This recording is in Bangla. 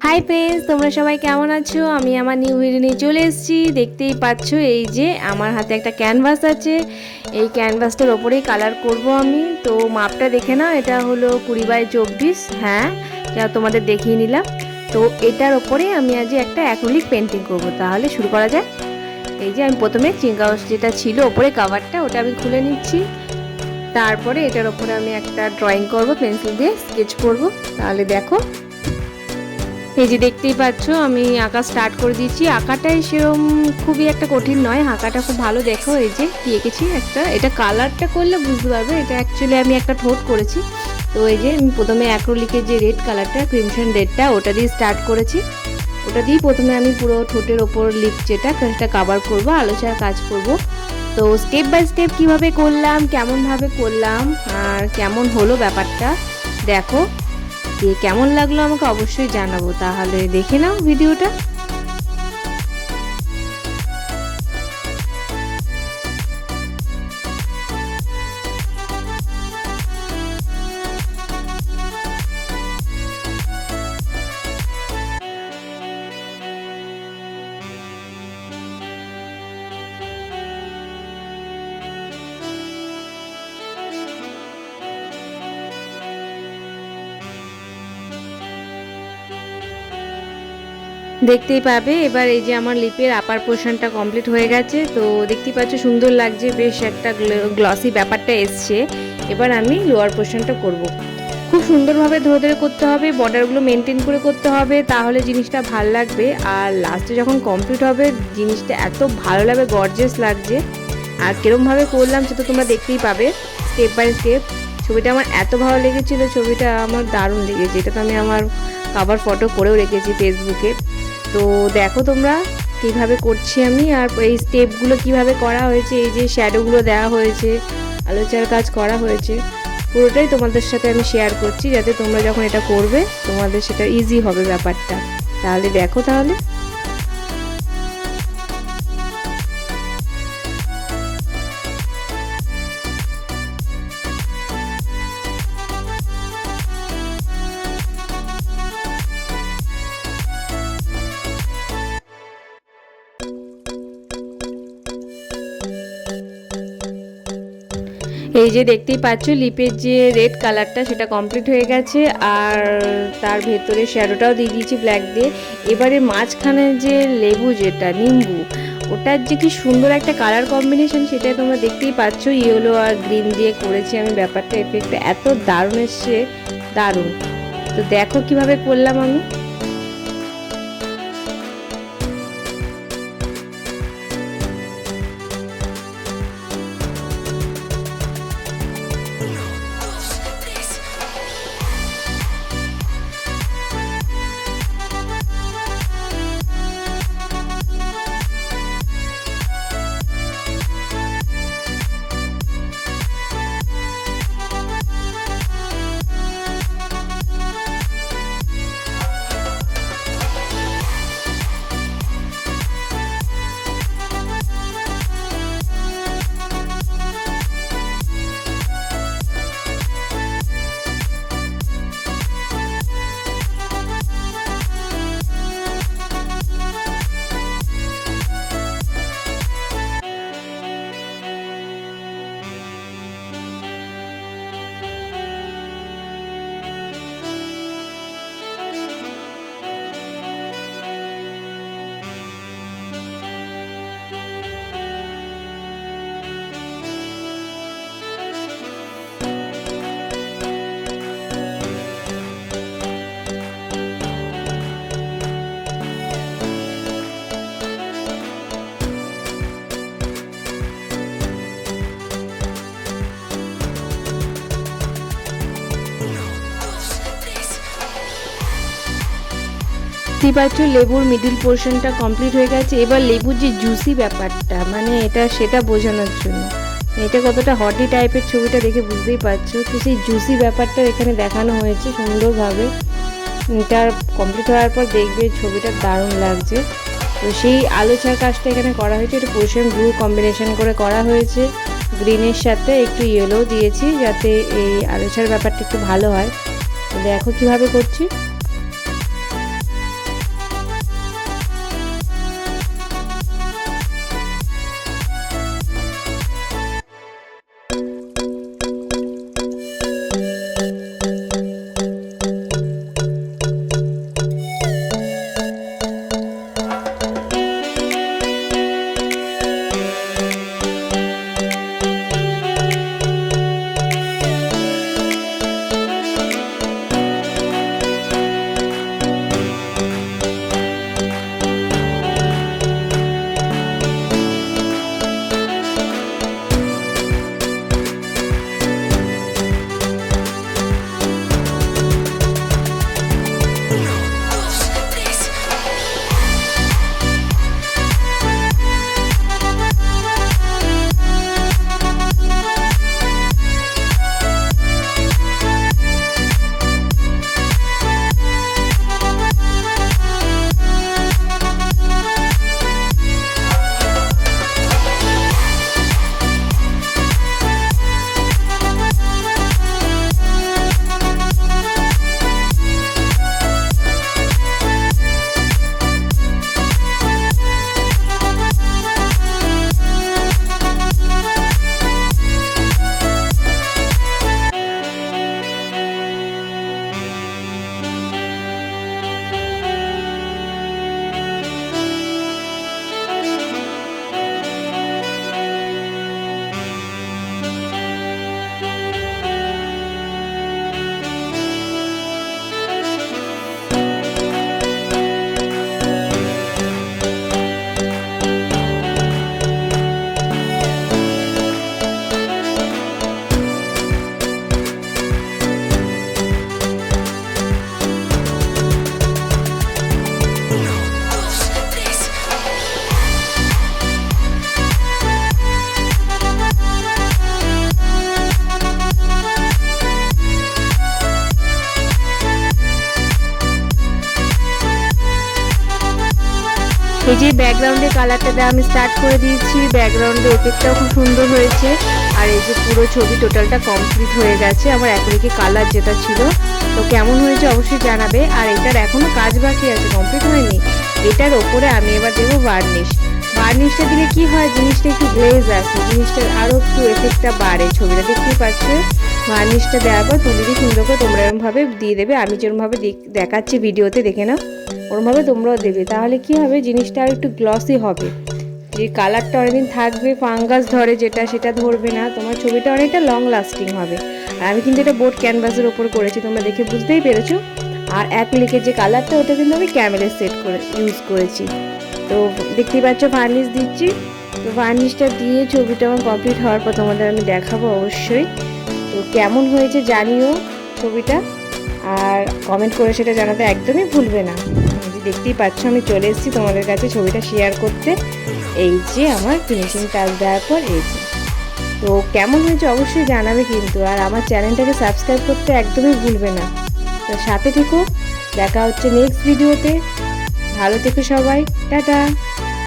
হাই ফ্রেন্ডস, তোমরা সবাই কেমন আছো? আমি আমার নিউ ভিডিও নিয়ে চলে এসেছি। দেখতেই পাচ্ছ এই যে আমার হাতে একটা ক্যানভাস আছে। এই ক্যানভাসটার ওপরেই কালার করব আমি। তো মাপটা দেখে নাও, এটা হলো 20x24। হ্যাঁ, যা তোমাদের দেখিয়ে নিলাম। তো এটার ওপরে আমি আজ একটা অ্যাক্রিলিক পেন্টিং করব। তাহলে শুরু করা যাক। এই যে আমি প্রথমে চিংকাউস যেটা ছিল ওপরে কাভারটা, ওটা আমি খুলে নিচ্ছি। তারপরে এটার ওপরে আমি একটা ড্রয়িং করব, পেন্সিল দিয়ে স্কেচ করব। তাহলে দেখো, এই যে দেখতেই পাচ্ছ আমি আঁকা স্টার্ট করে দিয়েছি। আঁকাটাই সেরকম খুবই একটা কঠিন নয়, আঁকাটা খুব ভালো। দেখো এই যে কি এঁকেছি একটা, এটা কালারটা করলে বুঝতে পারবে এটা অ্যাকচুয়ালি আমি একটা ঠোঁট করেছি। তো এই যে আমি প্রথমে অ্যাক্রিলিকের যে রেড কালারটা, ক্রিমসন রেডটা, ওটা দিয়ে স্টার্ট করেছি। ওটা দিয়ে প্রথমে আমি পুরো ঠোঁটের ওপর লিপ যেটা সেটা কাভার করবো, আলোচার কাজ করব। তো স্টেপ বাই স্টেপ কীভাবে করলাম, কেমনভাবে করলাম আর কেমন হলো ব্যাপারটা দেখো। কেমন লাগলো আমাকে অবশ্যই জানাবো। তাহলে দেখে নাও ভিডিওটা। দেখতেই পাবে এবার এই যে আমার লিপের আপার পোর্শনটা কমপ্লিট হয়ে গেছে। তো দেখতেই পাচ্ছ সুন্দর লাগছে, বেশ একটা গ্লসি ব্যাপারটা এসছে। এবার আমি লোয়ার পোর্শনটা করব। খুব সুন্দরভাবে ধরে ধরে করতে হবে, বর্ডারগুলো মেনটেন করে করতে হবে, তাহলে জিনিসটা ভালো লাগবে। আর লাস্টে যখন কমপ্লিট হবে জিনিসটা এত ভালো লাগবে, গর্জিয়াস লাগছে। আর কিরমভাবে করলাম সেটা তোমরা দেখতেই পাবে স্টেপ বাই স্টেপ। ছবিটা আমার এত ভালো লেগেছিলো, ছবিটা আমার দারুণ লেগেছে। এটা তো আমি আমার কভার ফটো করেও রেখেছি ফেসবুকে। তো দেখো তোমরা কিভাবে করছি আমি, আর এই স্টেপগুলো কিভাবে করা হয়েছে, এই যে শ্যাডোগুলো দেওয়া হয়েছে, আলোচার কাজ করা হয়েছে, পুরোটাই তোমাদের সাথে আমি শেয়ার করছি, যাতে তোমরা যখন এটা করবে তোমাদের সেটা ইজি হবে ব্যাপারটা। তাহলে দেখো তাহলে। এই যে দেখতেই পাচ্ছ লিপের যে রেড কালারটা সেটা কমপ্লিট হয়ে গেছে, আর তার ভেতরে শ্যাডোটাও দিয়ে দিয়েছি ব্ল্যাক দিয়ে। এবারে মাঝখানে যে লেবু যেটা নিম্বু, ওটার যে কি সুন্দর একটা কালার কম্বিনেশন সেটা তোমরা দেখতেই পাচ্ছ। ইয়েলো আর গ্রিন দিয়ে করেছি আমি ব্যাপারটা, এফেক্টটা এত দারুণ এসছে, দারুণ। তো দেখো কিভাবে করলাম আমি। দেখতে পাচ্ছ লেবুর মিডিল পোর্শনটা কমপ্লিট হয়ে গেছে। এবার লেবুর যে জুসি ব্যাপারটা, মানে এটা সেটা বোঝানোর জন্য, এটা কতটা হটি টাইপের ছবিটা দেখে বুঝতেই পারছো। তো সেই জুসি ব্যাপারটা এখানে দেখানো হয়েছে সুন্দরভাবে। এটা কমপ্লিট হওয়ার পর দেখবে ছবিটা দারুণ লাগছে। তো সেই আলোচার কাজটা এখানে করা হয়েছে, এটা পোর্শন ব্লু কম্বিনেশন করে করা হয়েছে, গ্রিনের সাথে একটু ইয়েলো দিয়েছি যাতে এই আলোচার ব্যাপারটা একটু ভালো হয়। তো দেখো কীভাবে করছি। এই যে ব্যাকগ্রাউন্ডে কালারটা দেওয়া আমি স্টার্ট করে দিয়েছি, ব্যাকগ্রাউন্ডে এফেক্টটাও খুব সুন্দর হয়েছে। আর এই যে পুরো ছবি টোটালটা কমপ্লিট হয়ে গেছে আমার অ্যাক্রিলিক কালার যেটা ছিল। তো কেমন হয়েছে অবশ্যই জানাবে। আর এটার এখনও কাজ বাকি আছে, কমপ্লিট হয়নি। এটার ওপরে আমি এবার দেবো বার্নিশ। বার্নিশটা দিলে কি হয়, জিনিসটা একটু গ্লেজ আসে, জিনিসটার আরও একটু এফেক্টটা বাড়ে। ছবিটা দেখতেই পাচ্ছে। বার্নিশটা দেওয়ার পর তুলি দিয়ে সুন্দর করে তোমরা এরকমভাবে দিয়ে দেবে। আমি যেরকমভাবে দেখাচ্ছি ভিডিওতে দেখে নাও, ওরমভাবে তোমরাও দেবে। তাহলে কি হবে, জিনিসটা আর একটু গ্লসি হবে। যে কালারটা অনেকদিন থাকবে, ফাঙ্গাস ধরে যেটা, সেটা ধরবে না। তোমার ছবিটা অনেকটা লং লাস্টিং হবে। আর আমি কিন্তু এটা বোর্ড ক্যানভাসের ওপর করেছি, তোমরা দেখে বুঝতেই পেরেছো। আর অ্যাক্রিলিকের যে কালারটা, ওটা কিন্তু আমি ক্যামেলের সেট করে ইউজ করেছি। তো দেখতেই পাচ্ছ ভার্নিশ দিচ্ছি। তো ভার্নিশটা দিয়ে ছবিটা আমার কমপ্লিট হওয়ার পর তোমাদের আমি দেখাবো অবশ্যই। তো কেমন হয়েছে জানিও ছবিটা, আর কমেন্ট করে সেটা জানাতে একদমই ভুলবে না। দেখতেই পাচ্ছ আমি চলে এসেছি তোমাদের কাছে ছবিটা শেয়ার করতে। এই যে আমার ফিনিশিং টাচ দেওয়ার পর এই যে। তো কেমন হয়েছে অবশ্যই জানাবে কিন্তু। আর আমার চ্যানেলটাকে সাবস্ক্রাইব করতে একদমই ভুলবে না। তো সাথে থেকো, দেখা হচ্ছে নেক্সট ভিডিওতে। ভালো থেকো সবাই, টাটা।